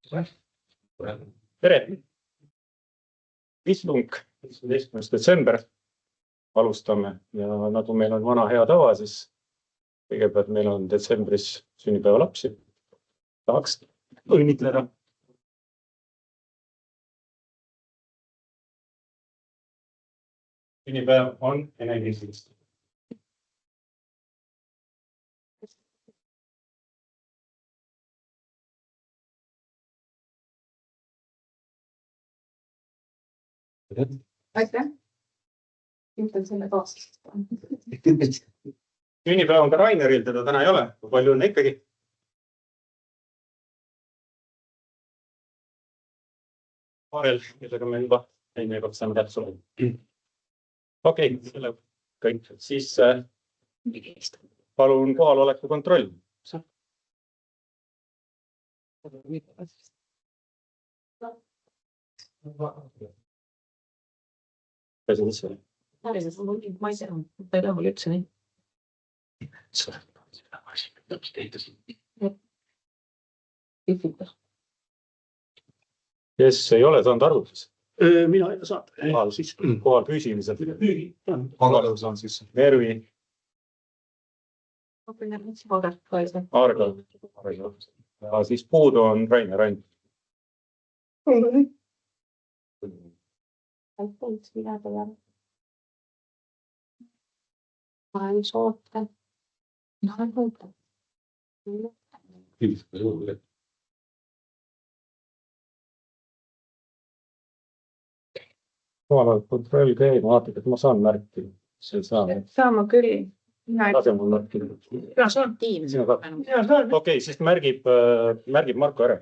Tere! Istung 17. detsember alustame ja nagu meil on vana hea tava, siis kõigepealt meil on detsembris sünnipäeva lapsi. Tahaks õnnitleda. Sünnipäev on Ene-Kristinist. Aitäh. Ütlen selle kaasast. Sünnipäev on ka Raineril, teda täna ei ole. Palju on ikkagi? Paarel, kellega me juba teine kord saame täpse olla. Okei, selle kõik. Siis palun kohaloleku kontroll. Ma ei tea, ta ei ole mul üldse nii. Kes ei ole saanud arvutis? Mina ei saa. Kohal püsimisel. Agarus on siis. Mervi. Arga. Ja siis puudu on Rainer Rand. Ma ei soota. Kohaloleku kontroll käib, vaatad, et ma saan märki. See saan. Saama küll. Lase mul märki. Ja saan. Okei, siis märgib Marko ära.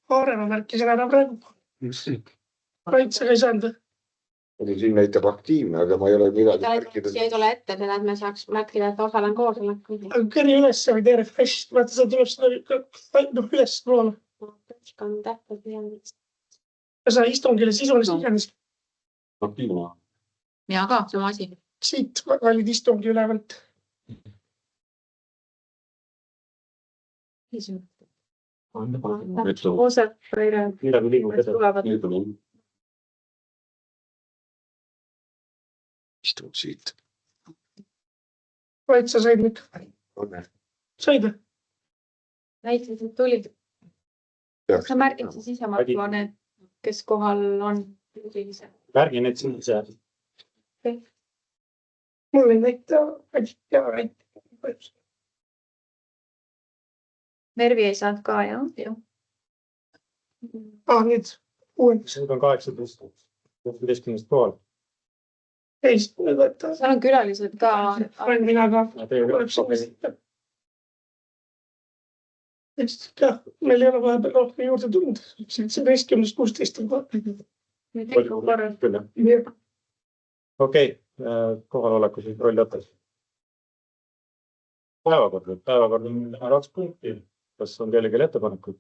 Aarema märkisin ära praegu. Kaitsega ei saanud. Siin näitab aktiivne, aga ma ei ole midagi märkida. See ei tule ette, et me saaks märkida, et osalen koosolekul. Aga kõri üles või tee refresh. Vaata, see tuleb sinna üles proovima. On tähtpäev pidanud. Ja sa istungile sisulist iseenesest. Aktiivne. Mina ka, sama asi. Siit valid istungi ülevalt. Midagi liigub edasi. Istung siit. Vaid sa said nüüd. Said või? Näiteks, et tulid. Sa märgid siis ise, Marko, need, kes kohal on. Märgin, et siin see. Mul ei näita. Mervi ei saanud ka, jah? Nüüd uuend. Nüüd on 18 kohal. Ei, nüüd võtta. Seal on külalised ka. Olen mina ka. Meil ei ole vahepeal rohkem juurde tulnud. 17-16 on korral. Okei, kohaloleku siis roll jättes. Päevakord on 2 punkti. Kas on kellelgi ettepanekuid?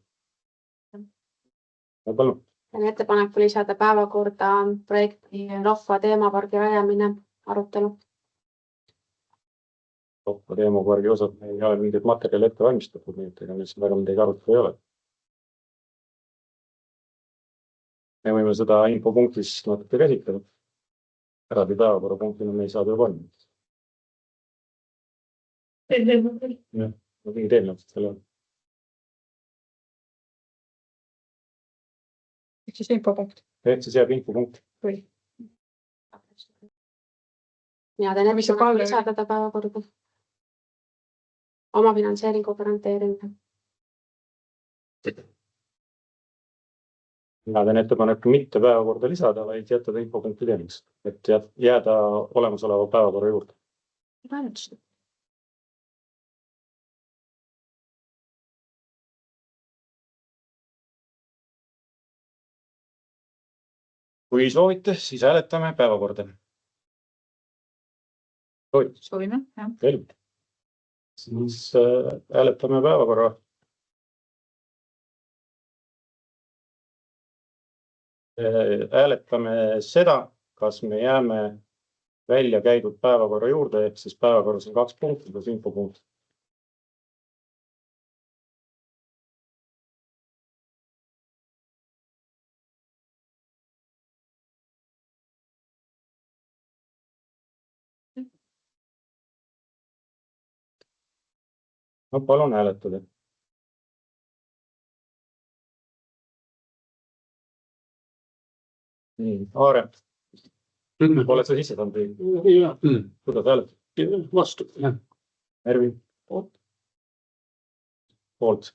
Palun. On ettepaneku lisada päevakorda projekti Rahva teemapargi rajamine arutelu. Rahva teemapargi osad ei ole mingit materjali ette valmistatud, nii et ega meil siin väga midagi arutada ei ole. Me võime seda infopunktis natuke käsitleda. Eraldi päevakorrapunktina me ei saa töö valmis. Jah, mingid eelnõud selle on. Ehk siis infopunkt. Ehk siis jääb infopunkt. Mina teen ettepaneku lisada päevakorda. Omafinantseeringu garanteerimine. Mina teen ettepaneku mitte päevakorda lisada, vaid jätta infopunkti teemaks, et jääda olemasoleva päevakorra juurde. Kui soovite, siis hääletame päevakorda. Soovime, jah. Selge. Siis hääletame päevakorra. Hääletame seda, kas me jääme välja käidud päevakorra juurde, ehk siis päevakorras on 2 punkti, plus infopunkt. No palun hääletada. Nii, Aare, oled sa sisse saanud või? Kuidas hääletada? Vastu. Ervi? Poolt.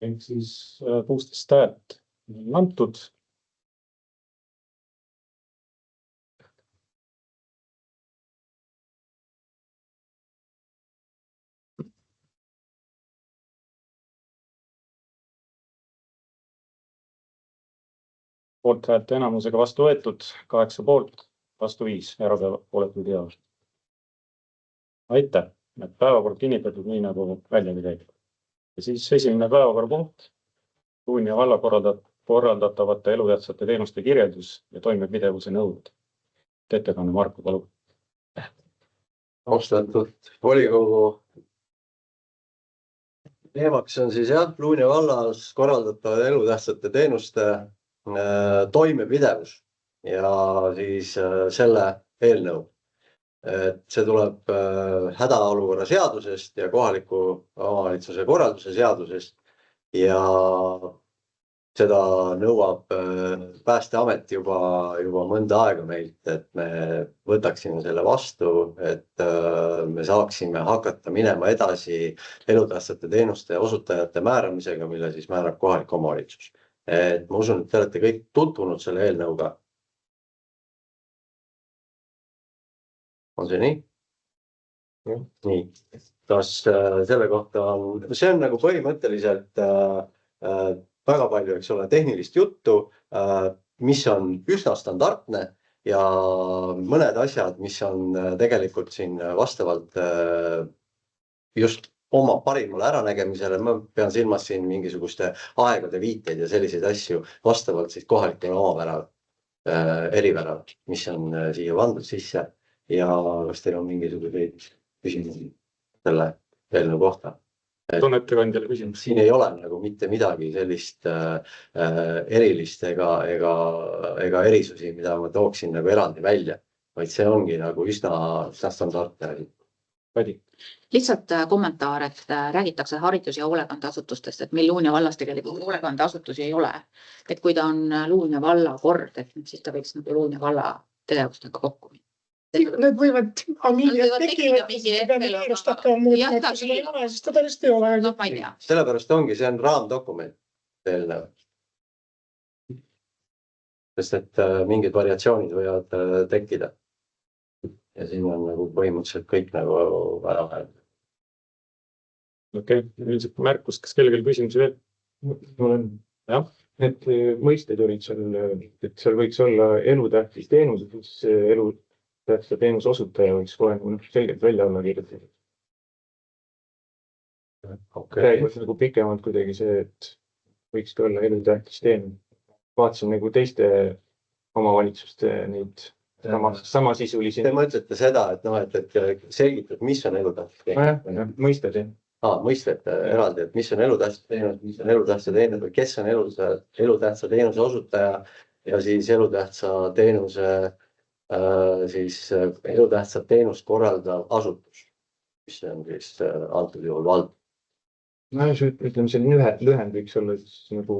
Ehk siis 16 häält on antud. Poolthäälte enamusega vastu võetud, 8 poolt, vastu 5, erapooletuid ei ole. Aitäh, et päevakord kinnitatud nii nagu välja käib. Ja siis esimene päevakorrapunkt, Luunja valla korraldatavate elutähtsate teenuste kirjeldus ja toimepidevuse nõuded. Ettekanne Marko, palun. Austatud volikogu. Teemaks on siis Luunja vallas korraldatavad elutähtsate teenuste toimepidevus ja siis selle eelnõu. See tuleb hädaolukorra seadusest ja kohaliku omavalitsuse korralduse seadusest ja seda nõuab Päästeamet juba mõnda aega meilt, et me võtaksime selle vastu, et me saaksime hakata minema edasi elutähtsate teenuste osutajate määramisega, mille siis määrab kohalik omavalitsus. Et ma usun, et te olete kõik tutvunud selle eelnõuga. On see nii? Nii. Kas selle kohta on, see on nagu põhimõtteliselt väga palju, eks ole, tehnilist juttu, mis on üsna standardne ja mõned asjad, mis on tegelikult siin vastavalt just oma parimale äranägemisele, ma pean silmas siin mingisuguste aegade viiteid ja selliseid asju vastavalt siis kohalikele omapärale, eripärale, mis on siia pandud sisse ja kas teil on mingisuguseid küsimusi selle eelnõu kohta? On ettekandjale küsimus. Siin ei ole nagu mitte midagi sellist erilist ega erisusi, mida ma tooksin nagu eraldi välja, vaid see ongi nagu üsna standardne asi. Lihtsalt kommentaar, et räägitakse haridus- ja hoolekandeasutustest, et meil Luunja vallas tegelikult hoolekandeasutusi ei ole. Et kui ta on Luunja valla kord, et siis ta võiks nagu Luunja valla tegevustega kokku minna. Need võivad tekkida mingi hetkel, siis ta pärast ei ole. No ma ei tea. Sellepärast ongi, see on raamdokument eelnõu. Sest et mingid variatsioonid võivad tekkida. Ja siin on nagu põhimõtteliselt kõik nagu ära öelda. Okei, üldiselt märkus, kas kellelgi küsimusi veel? Mul on, need mõisted olid seal, et seal võiks olla elutähtis teenus, siis elutähtsa teenuse osutaja võiks kohe selgelt välja olla kirjutatud. Räägivad nagu pikemalt kuidagi see, et võikski olla elutähtis teenus. Vaatasin nagu teiste omavalitsuste neid samasisulisi. Te mõtlete seda, et selgitad, mis on elutähtis teenus? Mõisted, jah. Mõisted eraldi, et mis on elutähtsa teenus, mis on elutähtsa teenus või kes on elutähtsa teenuse osutaja ja siis elutähtsa teenuse siis elutähtsat teenust korraldav asutus, mis on siis antud juhul vald. Ütleme, selline lühend võiks olla siis nagu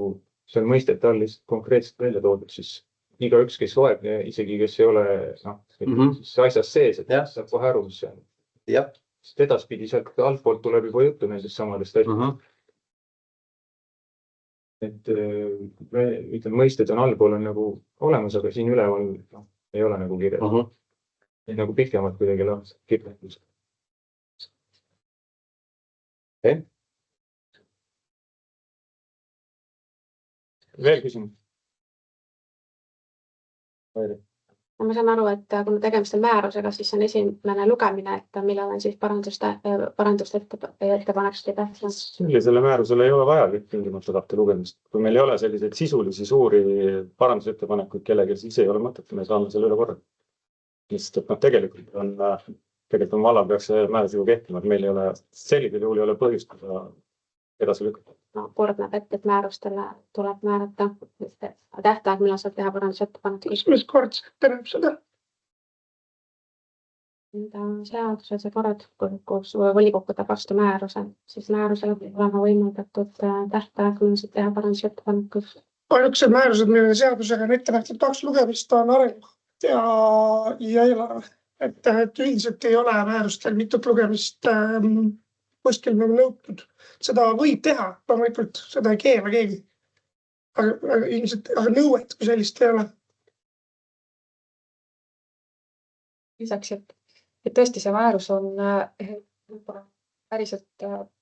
seal mõistete all lihtsalt konkreetselt välja toodud, siis igaüks, kes loeb, isegi kes ei ole siis asjas sees, et saab kohe aru, mis see on. Jah. Sest edaspidi sealt altpoolt tuleb juba juttu nendest samadest asjadest. Et ütleme, mõisted on allpool on nagu olemas, aga siin üleval ei ole nagu kirjas. Nagu pikemalt kuidagi kirjas. Veel küsimus? Ma saan aru, et kuna tegemist on määrusega, siis on esimene lugemine, et millal on siis paranduste ettepanekust ei tähtsam. Sellisele määrusele ei ole vajalik tingimata tahte lugemist. Kui meil ei ole selliseid sisulisi suuri parandusettepanekuid kellegi, siis ei ole mõtet, me saame selle üle korrata. Lihtsalt, et tegelikult on vallal peaks see määrus juba kehtima, et meil ei ole sellisel juhul ei ole põhjustada edasi lükata. no, kord näeb ette, et määrustele tuleb määrata tähtaeg, millal saab teha parandusettepanek. mis kord see ette näeb seda? Seadused ja korrad, kus volikogu võtab vastu määruse, siis määrusele peab olema võimaldatud tähtaeg, millal saab teha parandusettepanekud. Ainukesed määrused, millele seadusega on ette nähtud 2 lugemist, on arengukohad ja eelarve. Et üldiselt ei ole määrustel mitut lugemist kuskil nagu nõutud. Seda võib teha, loomulikult seda ei keela keegi. Aga ilmselt nõuet kui sellist ei ole. Lisaks, et tõesti see määrus on päriselt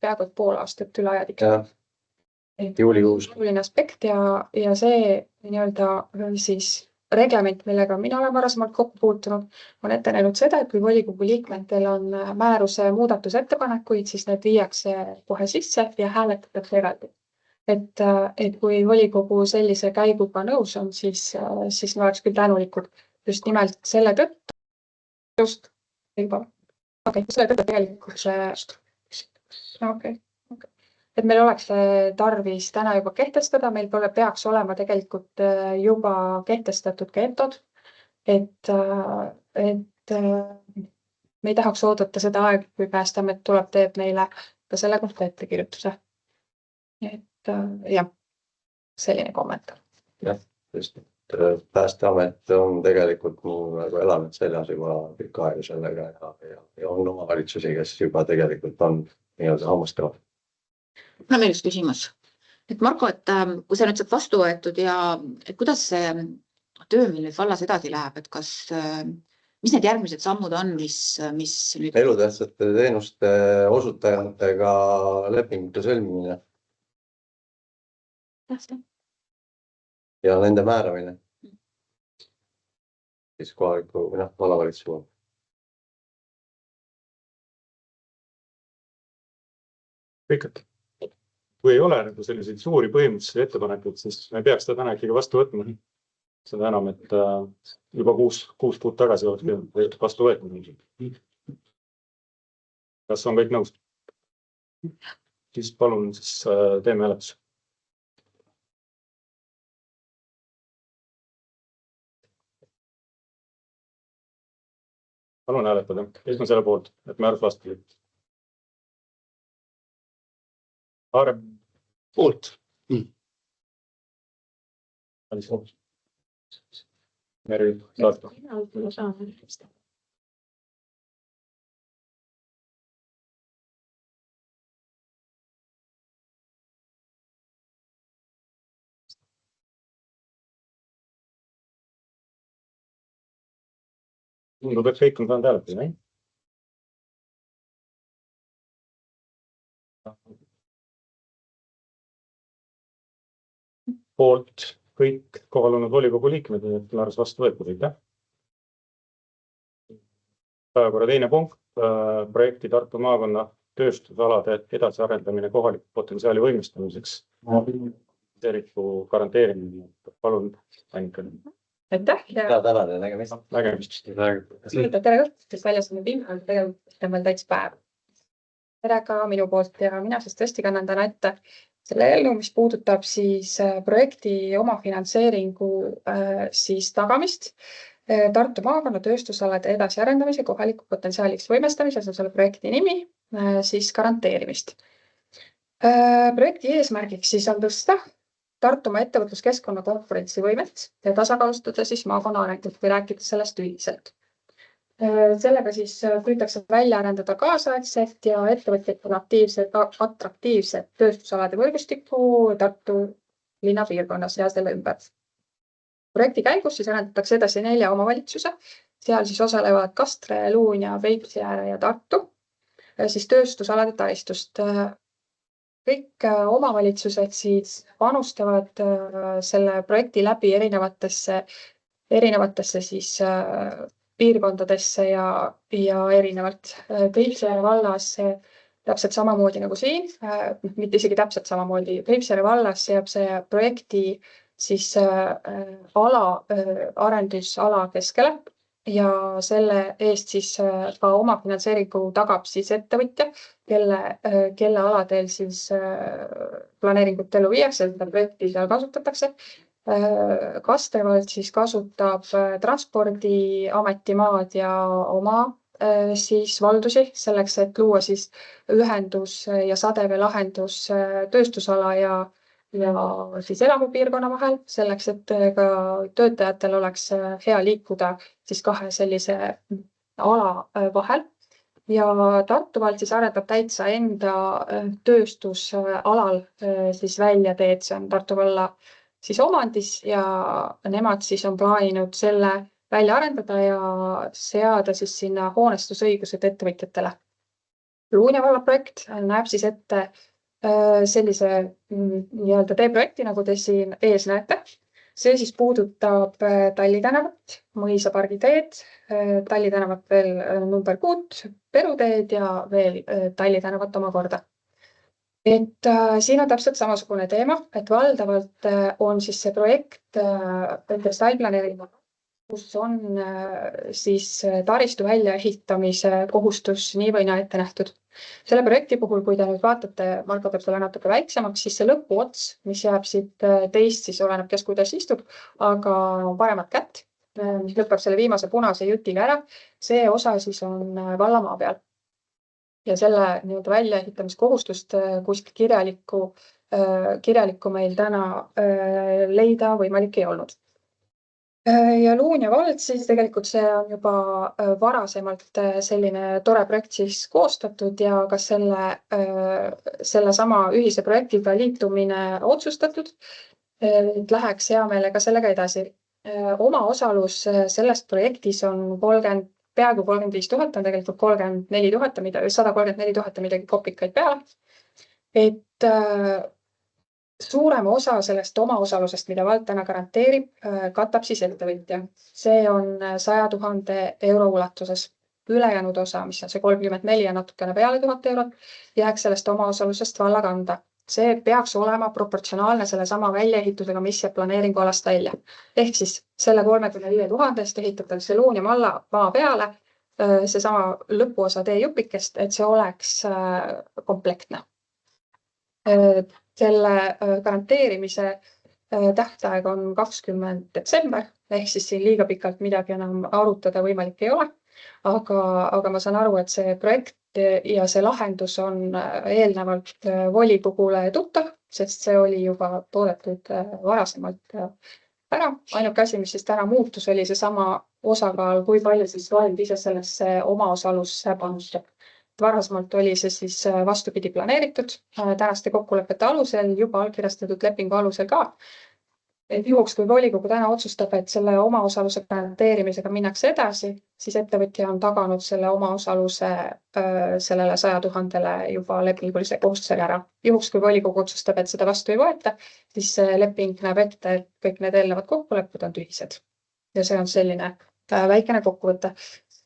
peaaegu et pool aastat üle ajadik. Juulikuus. Oluline aspekt ja see nii-öelda siis reglement, millega mina olen varasemalt kokku puutunud, on ette näinud seda, et kui volikogu liikmetel on määruse muudatusettepanekuid, siis need viiakse kohe sisse ja hääletatakse eraldi. Et kui volikogu sellise käiguga nõus on, siis me oleks küll tänulikud just nimelt selle tõttu. Just. Selle tõttu tegelikult see. Et meil oleks tarvis täna juba kehtestada, meil peaks olema tegelikult juba kehtestatud ka ETO-d, et me ei tahaks oodata seda aega, kui Päästeamet tuleb, teeb meile ka selle kohta ettekirjutuse. Et jah, selline kommentaar. Jah, just. Päästeamet on tegelikult nagu elanud seljas juba pikka aega sellega ja on omavalitsusi, kes juba tegelikult on nii-öelda hammustavad. Mul on veel üks küsimus. Et Marko, et kui see nüüd saab vastu võetud ja et kuidas see töö meil nüüd vallas edasi läheb, et kas, mis need järgmised sammud on, mis nüüd... Elutähtsate teenuste osutajatega lepingute sõlmimine ja nende määramine siis kohaliku vallavalitsuse poolt. Kõik. Kui ei ole nagu selliseid suuri põhimõttelisi ettepanekuid, siis me peaks seda täna ikkagi vastu võtma. Seda enam, et juba 6 kuud tagasi oleks vastu võetud. Kas on kõik nõus? Siis palun, siis teeme hääletuse. Palun hääletada. Kes on selle poolt, et määrus vastu võtta? Aare. Poolt. Meri, saata. Tundub, et kõik on saanud hääletada, ei? Poolt kõik kohal olnud volikogu liikmed, et määrus vastu võetud, aitäh. Päevakorra teine punkt, projekti Tartu maakonna tööstusalade edasiarendamine kohaliku potentsiaali võimestamiseks. Eriku garanteerimine. Palun, Annika. Aitäh ja tänane nägemist. Nägemist. tere õhtust, kes väljas on pinnal, tegelikult on veel täitsa päev. Tere ka minu poolt ja mina siis tõesti kannan täna ette selle eelnõu, mis puudutab siis projekti omafinantseeringu siis tagamist Tartu maakonna tööstusalade edasiarendamise kohaliku potentsiaaliks võimestamise, see on selle projekti nimi, siis garanteerimist. Projekti eesmärgiks siis on tõsta Tartumaa ettevõtluskeskkonna konkurentsivõimet ja tasakaalustada siis maakonna arengut või rääkida sellest üldiselt. Sellega siis püütakse välja arendada kaasaegset ja ettevõtjatele atraktiivset tööstusalade võrgustikku Tartu linnapiirkonnas ja selle ümber. Projekti käigus siis arendatakse edasi 4 omavalitsuse, seal siis osalevad Kastre, Luunja, Peipsiääre ja Tartu, siis tööstusalade taristust. Kõik omavalitsused siis panustavad selle projekti läbi erinevatesse siis piirkondadesse ja erinevalt. Peipsiääre vallas täpselt samamoodi nagu siin, mitte isegi täpselt samamoodi. Peipsiääre vallas jääb see projekti siis arendusala keskele ja selle eest siis ka omafinantseeringu tagab siis ettevõtja, kelle aladel siis planeeringut ellu viiakse, seda projekti seal kasutatakse. Kastrevald siis kasutab Transpordiameti maad ja oma siis valdusi selleks, et luua siis ühendus ja sadeveelahendus tööstusala ja siis elamupiirkonna vahel, selleks, et ka töötajatel oleks hea liikuda siis kahe sellise ala vahel. Ja Tartu vald siis arendab täitsa enda tööstusalal siis välja teed, see on Tartu valla siis omandis ja nemad siis on plaaninud selle välja arendada ja seada siis sinna hoonestusõigused ettevõtjatele. Luunja valla projekt näeb siis ette sellise nii-öelda teeprojekti, nagu te siin ees näete. See siis puudutab Talli tänavat, Mõisapargi teed, Talli tänavat veel number 6, Peruteed ja veel Talli tänavat omakorda. Et siin on täpselt samasugune teema, et valdavalt on siis see projekt detailplaneeringu, kus on siis taristu väljaehitamise kohustus nii või naa ette nähtud. Selle projekti puhul, kui te nüüd vaatate, Marko teeb selle natuke väiksemaks, siis see lõpuots, mis jääb siit teist, siis oleneb, kes kuidas istub, aga paremat kätt, mis lõpeb selle viimase punase jutiga ära, see osa siis on vallamaa peal. Ja selle nii-öelda väljaehitamiskohustust kuskil kirjalikku meil täna leida võimalik ei olnud. Ja Luunja vald siis tegelikult see on juba varasemalt selline tore projekt siis koostatud ja ka selle sama ühise projektiga liitumine otsustatud. Läheks hea meelega sellega edasi. Oma osalus sellest projektis on peaaegu 35 000, on tegelikult 34 000, 134 000 midagi kopikaid peale. Et suurema osa sellest omaosalusest, mida vald täna garanteerib, katab siis ettevõtja. See on 100 000 euro ulatuses. Ülejäänud osa, mis on see 34 ja natukene peale 1000 eurot, jääks sellest omaosalusest valla kanda. See peaks olema proportsionaalne selle sama väljaehitusega, mis jääb planeeringualast välja. Ehk siis selle 35 000 ehitatakse Luunja valla maa peale seesama lõpuosa teejupikest, et see oleks komplektne. Selle garanteerimise tähtaeg on 20 detsember, ehk siis siin liiga pikalt midagi enam arutada võimalik ei ole. Aga ma saan aru, et see projekt ja see lahendus on eelnevalt volikogule tuttav, sest see oli juba toodetud varasemalt ära. Ainuke asi, mis siis täna muutus, oli seesama osakaal, kui palju siis vald ise sellesse omaosalusse panustab. Varasemalt oli see siis vastupidi planeeritud, tänaste kokkulepete alusel, juba allkirjastatud lepingu alusel ka. Et juhuks, kui volikogu täna otsustab, et selle omaosaluse garanteerimisega minnakse edasi, siis ettevõtja on taganud selle omaosaluse sellele 100 000 juba lepingulise kohustusega ära. Juhuks, kui volikogu otsustab, et seda vastu ei võeta, siis leping näeb ette, et kõik need eelnevad kokkulepped on tühised. Ja see on selline väikene kokkuvõte.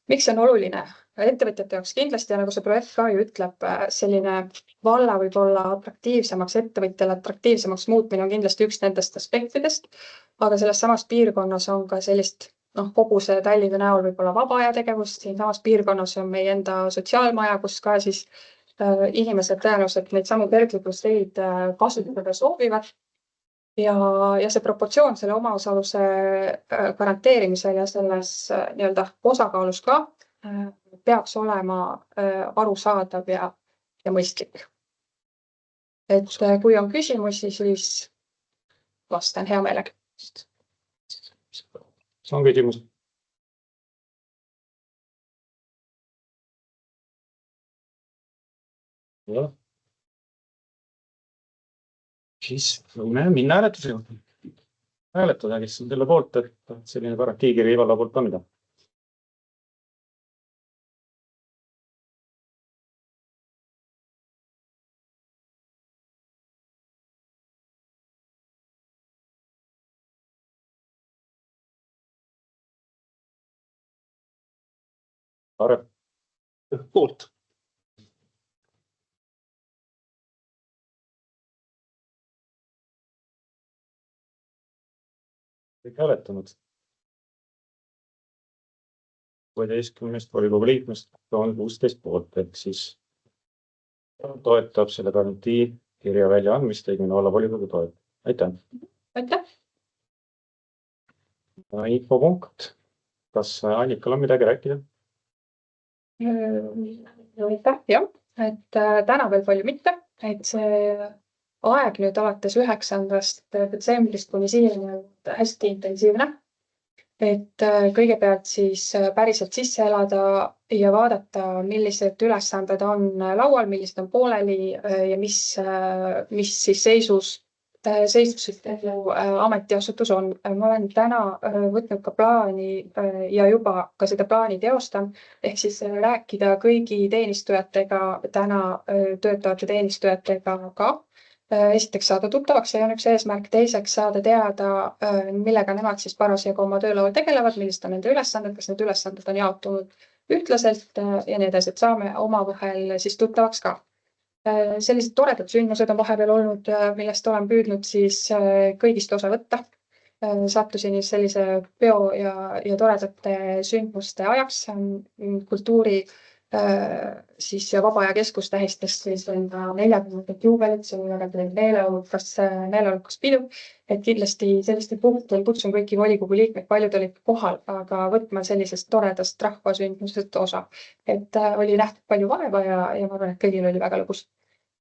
Miks see on oluline? Ettevõtjate jaoks kindlasti, ja nagu see projekt ka ju ütleb, selline valla võib-olla atraktiivsemaks, ettevõtjale atraktiivsemaks muutmine on kindlasti üks nendest aspektidest, aga selles samas piirkonnas on ka sellist, kogu see Tallinna näol võib-olla vaba aja tegevust, siin samas piirkonnas on meie enda sotsiaalmaja, kus ka siis inimesed tõenäoliselt neid samu kergliiklusteid kasutada soovivad. Ja see proportsioon selle omaosaluse garanteerimisel ja selles nii-öelda osakaalus ka peaks olema arusaadav ja mõistlik. Et kui on küsimusi, siis vastan hea meelega. See on küsimus. Jah. Siis võime minna hääletuse juurde. Hääletada, kes on selle poolt, et selline garantiikiri valla poolt anda. Arep. Poolt. Kõik hääletanud. 16 volikogu liikmest on 16 poolt, ehk siis toetab selle garantii kirja väljaandmist õigemini vallavolikogu toetab. Aitäh. Aitäh. Infopunkt. Kas Annikal on midagi rääkida? Aitäh, jah, et täna veel palju mitte, et see aeg nüüd alates 9. detsembrist kuni siiani on hästi intensiivne. Et kõigepealt siis päriselt sisse elada ja vaadata, millised ülesanded on laual, millised on pooleli ja mis siis seisus ametiasutus on. Ma olen täna võtnud ka plaani ja juba ka seda plaani teostan, ehk siis rääkida kõigi teenistujatega, täna töötavate teenistujatega ka. Esiteks saada tuttavaks, see on üks eesmärk, teiseks saada teada, millega nemad siis parasjagu oma töölaual tegelevad, millised on nende ülesanded, kas need ülesanded on jaotunud ühtlaselt ja nii edasi, et saame omavahel siis tuttavaks ka. Sellised toredad sündmused on vahepeal olnud, millest olen püüdnud siis kõigist osa võtta. Sattusin sellise peo ja toredate sündmuste ajaks. Kultuuri siis Vaba Aja Keskus tähistas siis enda 40. juubelit, see oli väga meeleolukas pidu, et kindlasti sellistel puhkudel kutsun kõiki volikogu liikmeid, paljud olid kohal, aga võtma sellisest toredast rahvasündmusest osa. Et oli nähtud palju vaeva ja ma arvan, et kõigil oli väga lõbus.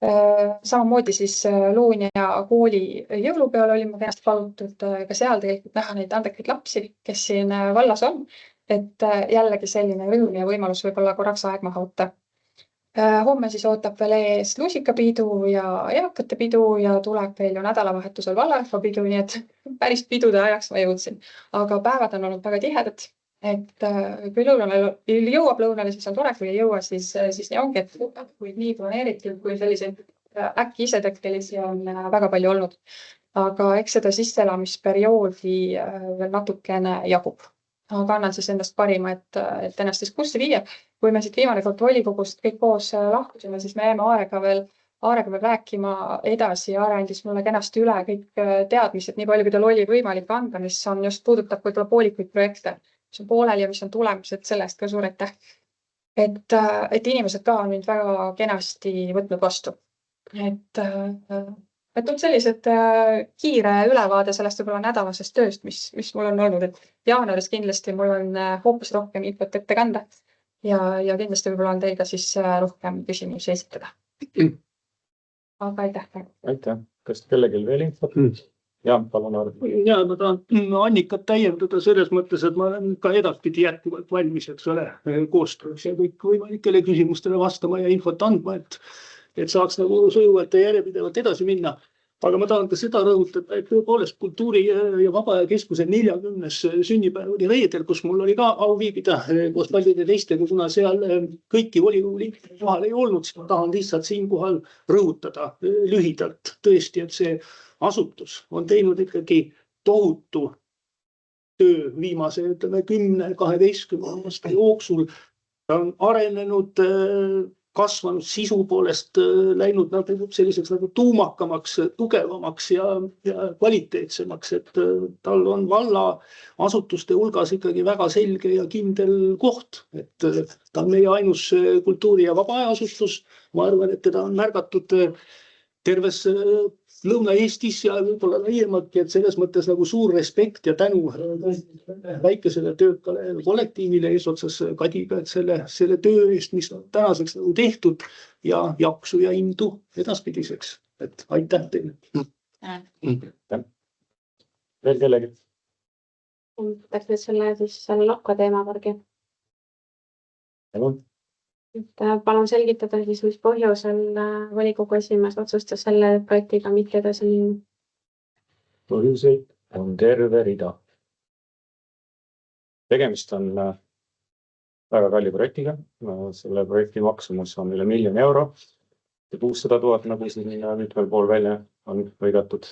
Samamoodi siis Luunja kooli jõulupeol oli ma kenasti palutud ka seal tegelikult näha neid andekaid lapsi, kes siin vallas on. Et jällegi selline rõõm ja võimalus võib-olla korraks aeg maha võtta. Homme siis ootab veel ees lusikapidu ja eakate pidu ja tuleb veel ju nädalavahetusel vallarahvapidu, nii et päris pidude ajaks ma jõudsin. Aga päevad on olnud väga tihedad, et kui jõuab lõunale, siis on tore, kui ei jõua, siis nii ongi, et kui nii planeeritud, kui selliseid äkki isetekkelisi on väga palju olnud. Aga eks seda sisseelamisperioodi veel natukene jagub. Aga annan siis endast parima, et ennast siis bussi viia. Kui me siit viimane kord volikogust kõik koos lahkusime, siis me jääme aega veel rääkima edasi ja Aare andis mulle kenasti üle kõik teadmised, nii palju, kui tal oli võimalik anda, mis on just puudutab võib-olla poolikuid projekte, mis on pooleli ja mis on tulemas, et sellest ka suur aitäh. Et inimesed ka on mind väga kenasti võtnud vastu. Et on sellised kiire ülevaade sellest võib-olla nädalasest tööst, mis mul on olnud, et jaanuaris kindlasti mul on hoopis rohkem infot ette kanda ja kindlasti võib-olla on teil ka siis rohkem küsimusi esitada. Aga aitäh. Aitäh. Kas kellelgi veel infot? Ja, palun Arvi. Ja ma tahan Annikat täiendada selles mõttes, et ma olen ka edaspidi jätkuvalt valmis, eks ole, koostööks ja kõik võimalikele küsimustele vastama ja infot andma, et saaks nagu sujuvalt ja järjepidevalt edasi minna. Aga ma tahan ka seda rõhutada, et tõepoolest Kultuuri ja Vaba Aja Keskuse 40. sünnipäev oli reedel, kus mul oli ka au viibida koos paljude teistega, kuna seal kõiki volikogu liikmeid kohal ei olnud, siis ma tahan lihtsalt siinkohal rõhutada lühidalt tõesti, et see asutus on teinud ikkagi tohutu töö viimase 10-12 aasta jooksul. Ta on arenenud, kasvanud sisu poolest, läinud selliseks nagu tuumakamaks, tugevamaks ja kvaliteetsemaks, et tal on valla asutuste hulgas ikkagi väga selge ja kindel koht, et ta on meie ainus Kultuuri ja Vaba Aja asutus. Ma arvan, et teda on märgatud terves Lõuna-Eestis ja võib-olla laiemalt, et selles mõttes nagu suur respekt ja tänu väikesele töökale kollektiivile eesotsas Kadiga, et selle töö eest, mis on tänaseks nagu tehtud ja jaksu ja indu edaspidiseks. Et aitäh teile. Veel kellegi? Võtaks nüüd selle lokka teema vargi. Palun selgitada siis, mis põhjusel volikogu esimees otsustas selle projektiga mitte edasi minna. Põhjuseid on terve rida. Tegemist on väga kalli projektiga. Selle projekti maksumus on üle 1 000 000 euro. 600 000, nagu siin mitmel pool välja on võigatud.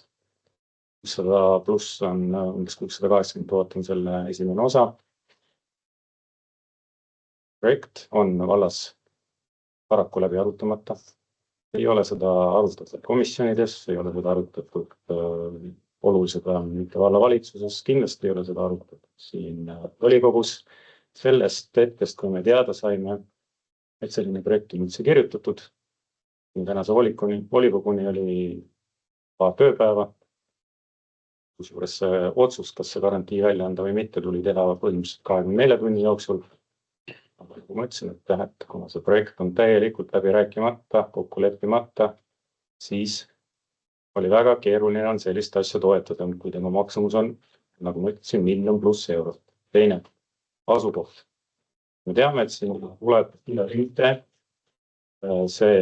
600 pluss on umbes 680 000 on selle esimene osa. Projekt on vallas paraku läbi arutamata. Ei ole seda arutatud komisjonides, ei ole seda arutatud olulised mitte vallavalitsuses, kindlasti ei ole seda arutatud siin volikogus sellest hetkest, kui me teada saime, et selline projekt on üldse kirjutatud, tänase volikoguni oli paar tööpäeva, kusjuures otsus, kas see garantii välja anda või mitte, tuli teha põhimõtteliselt 24 tunni jooksul. Nagu ma ütlesin, et kuna see projekt on täielikult läbi rääkimata, kokku leppimata, siis oli väga keeruline on sellist asja toetada, kui tema maksumus on, nagu ma ütlesin, €1 000 000+. Teine asukoht. Me teame, et siin tuleb Ida-Rinte. See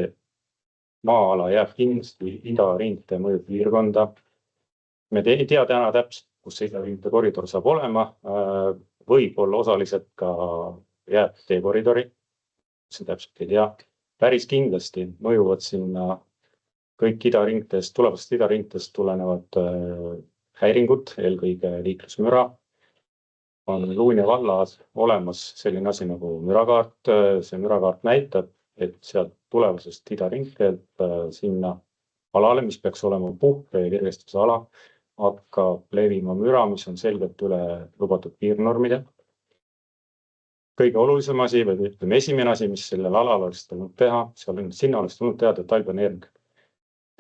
maa-ala jääb kindlasti Ida-Rinte mõjupiirkonda. Me ei tea täna täpselt, kus see Ida-Rinte koridor saab olema. Võib-olla osaliselt ka jääb teekoridori. See täpselt ei tea. Päris kindlasti mõjuvad sinna kõik tulevast Ida-Rintest tulenevad häiringud, eelkõige liiklusmüra. On Luunja vallas olemas selline asi nagu mürakaart. See mürakaart näitab, et sealt tulevasest Ida-Rintelt sinna alale, mis peaks olema puhke ja kirgestuse ala, hakkab levima müra, mis on selgelt üle lubatud piirnormide. Kõige olulisem asi või ütleme esimene asi, mis sellel alal oleks tulnud teha, sinna oleks tulnud teha detailplaneering.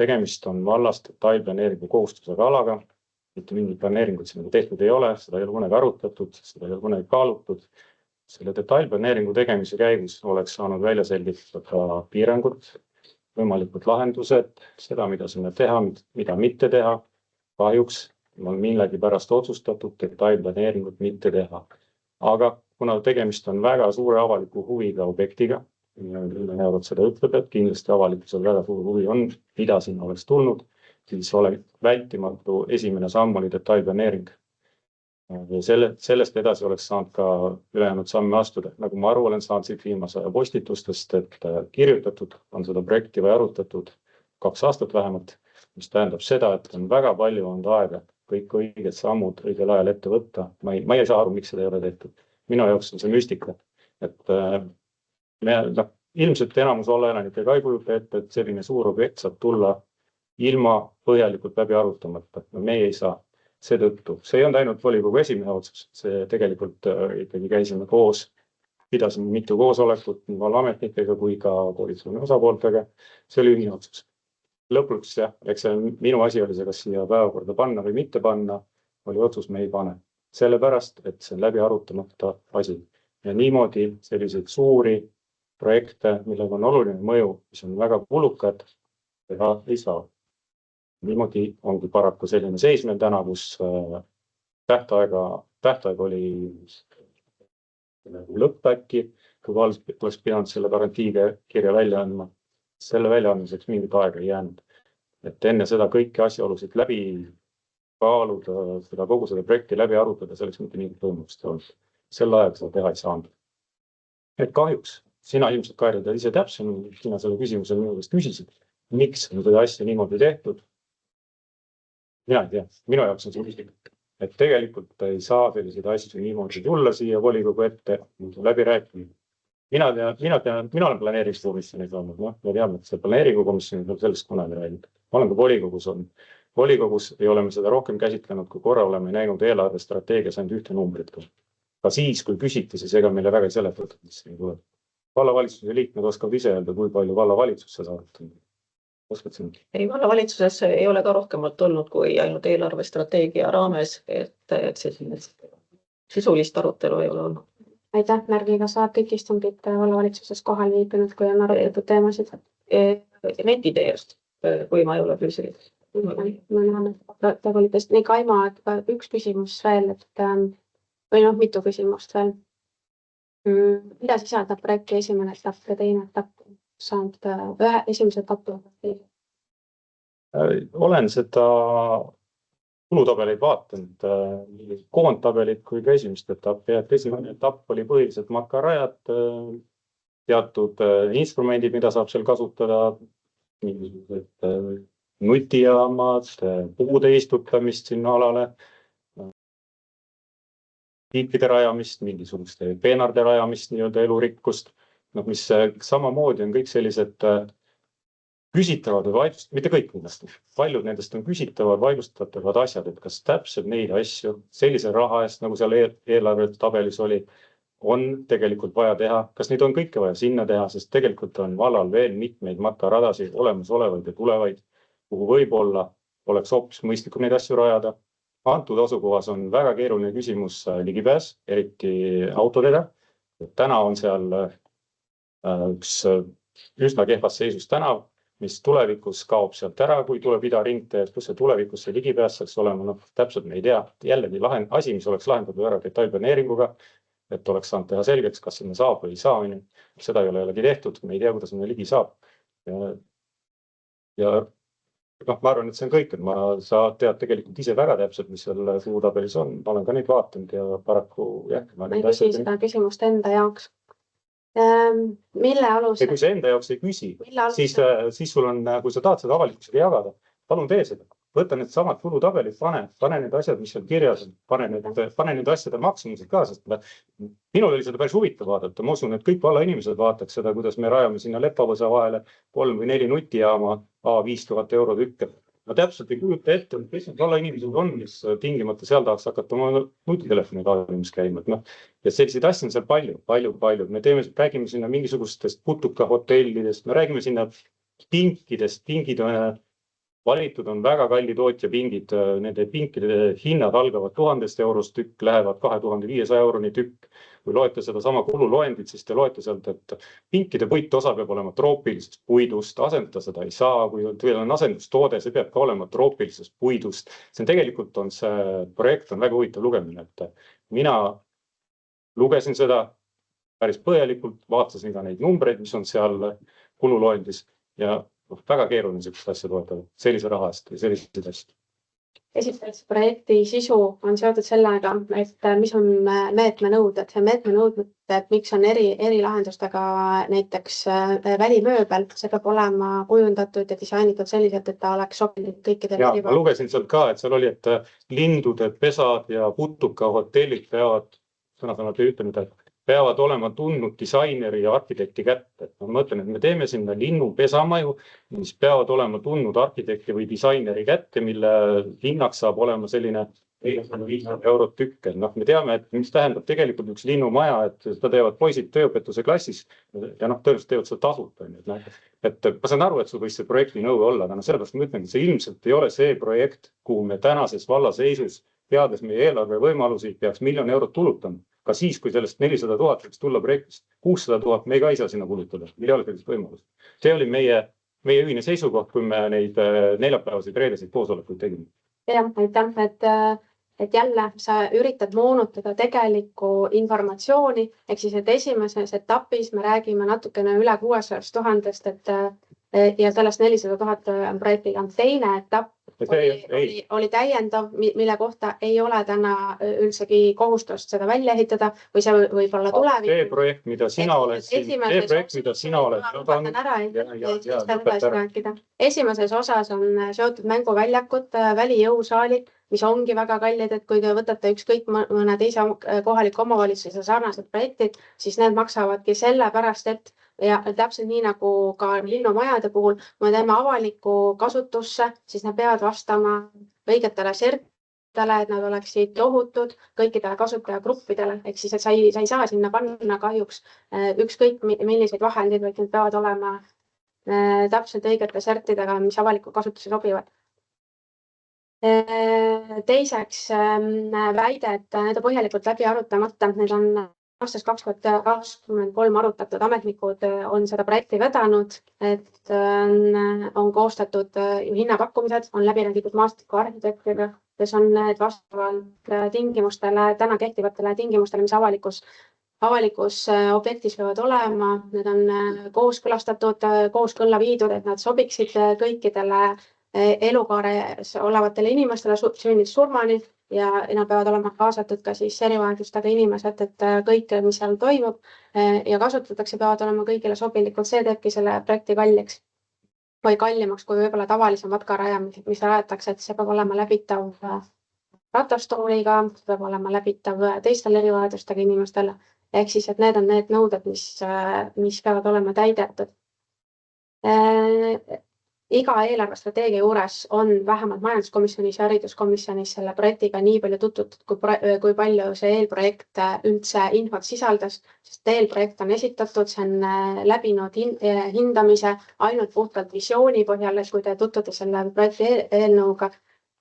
Tegemist on vallast detailplaneeringu kohustusega alaga. Mitte mingit planeeringut sinna tehtud ei ole, seda ei ole kunagi arutatud, seda ei ole kunagi kaalutud. Selle detailplaneeringu tegemise käigus oleks saanud välja selgitada piirangud, võimalikud lahendused, seda, mida sinna teha, mida mitte teha. Kahjuks on millegi pärast otsustatud detailplaneeringut mitte teha. Aga kuna tegemist on väga suure avaliku huviga objektiga, Eurot seda ütleb, et kindlasti avalikkusel väga suur huvi on, mida sinna oleks tulnud, siis oleks vältimatu esimene samm oli detailplaneering. Ja sellest edasi oleks saanud ka ülejäänud samme astuda. Nagu ma aru olen saanud siit viimase aja postitustest, et kirjutatud on seda projekti või arutatud 2 aastat vähemalt, mis tähendab seda, et on väga palju olnud aega kõik õiged sammud õigel ajal ette võtta. Ma ei saa aru, miks seda ei ole tehtud. Minu jaoks on see müstika. Ilmselt enamus vallaelanikega ei kujuta ette, et selline suur objekt saab tulla ilma põhjalikult läbi arutamata. Meie ei saa. Seetõttu. See ei olnud ainult volikogu esimehe otsus. See tegelikult ikkagi käisime koos, pidasime mitu koosolekut nii vallaametnikega kui ka koalitsiooni osapooltega. See oli ühine otsus. Lõpuks jah, eks see minu asi oli see, kas siia päevakorda panna või mitte panna, oli otsus me ei pane. Sellepärast, et see on läbi arutamata asi. Ja niimoodi selliseid suuri projekte, millega on oluline mõju, mis on väga kulukad, teha ei saa. Niimoodi ongi paraku selline seis meil täna, kus tähtaeg oli lõpp äkki, kui vald oleks pidanud selle garantiiga kirja välja andma. Selle väljaandmiseks mingit aega ei jäänud. Et enne seda kõiki asjaolusid läbi kaaluda, kogu seda projekti läbi arutada, selleks mitte mingit võimalust ei olnud. Sel ajal seda teha ei saanud. Et kahjuks, sina ilmselt Kairi tead ise täpsemini, sina selle küsimuse minu käest küsisid, miks on seda asja niimoodi tehtud. Mina ei tea, minu jaoks on see küsimus, et tegelikult ei saa selliseid asju niimoodi tulla siia volikogu ette läbi rääkima. Mina olen planeerimiskomisjonis olnud, me teame, et see planeeringukomisjon on sellest kunagi rääginud. Ma olen ka volikogus olnud. Volikogus ei ole me seda rohkem käsitlenud, kui korra oleme näinud eelarvestrateegias ainult ühte numbrit. Ka siis, kui küsiti, siis ega meile väga ei seletatud, mis siin tuleb. Vallavalitsuse liikmed oskavad ise öelda, kui palju vallavalitsusse saadud. Oskad siin? Ei, vallavalitsuses ei ole ka rohkemalt olnud kui ainult eelarvestrateegia raames, et sisulist arutelu ei ole olnud. Aitäh, Märgi, kas saad kõik istungid vallavalitsuses kohal viibinud, kui on arutatud teemasid? Netideest, kui ma ei ole füüsiliselt. Nii Kaima, et üks küsimus veel, või mitu küsimust veel. Mida sisaldab projekti esimene etapp ja teine etapp? Saanud esimese etapi? Olen seda kulutabeleid vaatanud, koondtabelit kui ka esimest etappi. Esimene etapp oli põhiliselt makarajad, teatud instrumendid, mida saab seal kasutada, mingisugused nutijaamad, puude istutamist sinna alale, tiipide rajamist, mingisuguste peenarde rajamist, nii-öelda elurikkust, mis samamoodi on kõik sellised küsitavad või vaidlustavad, mitte kõik kindlasti, paljud nendest on küsitavad, vaidlustatavad asjad, et kas täpselt neid asju sellise raha eest, nagu seal eelarve tabelis oli, on tegelikult vaja teha, kas neid on kõike vaja sinna teha, sest tegelikult on vallal veel mitmeid matkaradasid olemasolevaid ja tulevaid, kuhu võib-olla oleks hoopis mõistlikum neid asju rajada. Antud asukohas on väga keeruline küsimus ligipääs, eriti autodega. Täna on seal üks üsna kehvas seisus tänav, mis tulevikus kaob sealt ära, kui tuleb idaringtee, kus see tulevikus see ligipääs saaks olema, täpselt me ei tea. Jällegi asi, mis oleks lahendatud ära detailplaneeringuga, et oleks saanud teha selgeks, kas sinna saab või ei saa. Seda ei ole jällegi tehtud, me ei tea, kuidas sinna ligi saab. Ja ma arvan, et see on kõik, et sa tead tegelikult ise väga täpselt, mis seal suutabelis on. Ma olen ka neid vaatanud ja paraku ma ei küsi seda küsimust enda jaoks. Mille alusel? Kui sa enda jaoks ei küsi, siis sul on, kui sa tahad seda avalikkusega jagada, palun tee seda. Võta need samad kulutabelid, pane need asjad, mis seal kirjas on, pane need asjade maksumused ka, sest minul oli seda päris huvitav vaadata. Ma usun, et kõik valla inimesed vaataks seda, kuidas me rajame sinna Lepavõsa vahele 3 või 4 nutijaama 5000 euro tükke. Ma täpselt ei kujuta ette, kes need valla inimesed on, mis tingimata seal tahaks hakata oma nutitelefoni kaalimus käima. Ja selliseid asju on seal palju. Me räägime sinna mingisugustest putukahotellidest, me räägime sinna pinkidest, pingid valitud on väga kalli tootja pingid, nende pinkide hinnad algavad 1000 eurost tükk, lähevad 2500 euroni tükk. Kui loete seda sama kululoendit, siis te loete sealt, et pinkide puitosa peab olema troopilisest puidust, asendada seda ei saa, kui teil on asendustoode, see peab ka olema troopilisest puidust. Tegelikult on see projekt on väga huvitav lugemine, et mina lugesin seda päris põhjalikult, vaatasin ka neid numbreid, mis on seal kululoendis ja väga keeruline sellist asja toetada, sellise raha eest ja selliseid asju. Esiteks projekti sisu on seotud sellega, et mis on meetmenõuded ja meetmenõuded, et miks on eri lahendustega näiteks välimööbel, see peab olema kujundatud ja disainitud selliselt, et ta oleks sobinud kõikidele. Ma lugesin sealt ka, et seal oli, et lindude pesad ja putukahotellid peavad olema tundnud disaineri ja arhitekti kätte. Ma mõtlen, et me teeme sinna linnu pesamaju, mis peavad olema tundnud arhitekti või disaineri kätte, mille hinnaks saab olema selline 500 eurot tükk. Me teame, et mis tähendab tegelikult üks linnumaja, et seda teevad poisid tööõpetuse klassis ja tõenäoliselt teevad seda tasuta. Et ma saan aru, et sul võis see projekti nõue olla, aga sellepärast ma ütlen, et see ilmselt ei ole see projekt, kuhu me tänases vallaseisus, teades meie eelarve võimalusi, peaks 1 000 000 eurot tulutama. Ka siis, kui sellest 400 000 võiks tulla projektist, 600 000 me ka ei saa sinna kulutada. Meil ei ole sellist võimalust. See oli meie ühine seisukoht, kui me neid neljapäevaseid reedeseid koosolekuid tegime. Jah, aitäh, et jälle sa üritad moonutada tegelikku informatsiooni, ehk siis, et esimeses etapis me räägime natukene üle 600 000, ja sellest 400 000 on projektiga. Teine etapp oli täiendav, mille kohta ei ole täna üldsegi kohustust seda välja ehitada või see võib olla tulevikus. See projekt, mida sina oled Esimeses osas on seotud mänguväljakud, välijõusaalid, mis ongi väga kallid, et kui te võtate ükskõik mõne teise kohaliku omavalitsuse sarnased projektid, siis need maksavadki selle pärast, et ja täpselt nii nagu ka linnumajade puhul, kui me teeme avalikku kasutusse, siis need peavad vastama õigetele sertidele, et nad oleksid ohutud kõikidele kasutajagruppidele. Ehk siis, et sa ei saa sinna panna kahjuks ükskõik milliseid vahendeid, vaid need peavad olema täpselt õigete sertidega, mis avalikku kasutusse sobivad. Teiseks väide, et need on põhjalikult läbi arutamata, need on aastast 2023 arutatud, ametnikud on seda projekti vedanud, et on koostatud hinnapakkumised, on läbi räägitud maastikuarhitektidega, kes on need vastavalt tingimustele, täna kehtivatele tingimustele, mis avalikus objektis peavad olema. Need on kooskõlastatud, kooskõlla viidud, et nad sobiksid kõikidele elukaares olevatele inimestele sünnist surmani ja nad peavad olema kaasatud ka siis erivajadustega inimesed, et kõik, mis seal toimub ja kasutatakse, peavad olema kõigile sobilikud. See teebki selle projekti kalliks või kallimaks kui võib-olla tavalise matkaraja, mis rajatakse, et see peab olema läbitav ratastooliga, peab olema läbitav teistele erivajadustega inimestele. Ehk siis, et need on need nõuded, mis peavad olema täidetud. iga eelarvestrateegia juures on vähemalt majanduskomisjonis ja hariduskomisjonis selle projektiga nii palju tutvutud, kui palju see eelprojekt üldse infot sisaldas, sest eelprojekt on esitatud, see on läbinud hindamise ainult puhtalt visiooni põhjal, et kui te tutvute selle projekti eelnõuga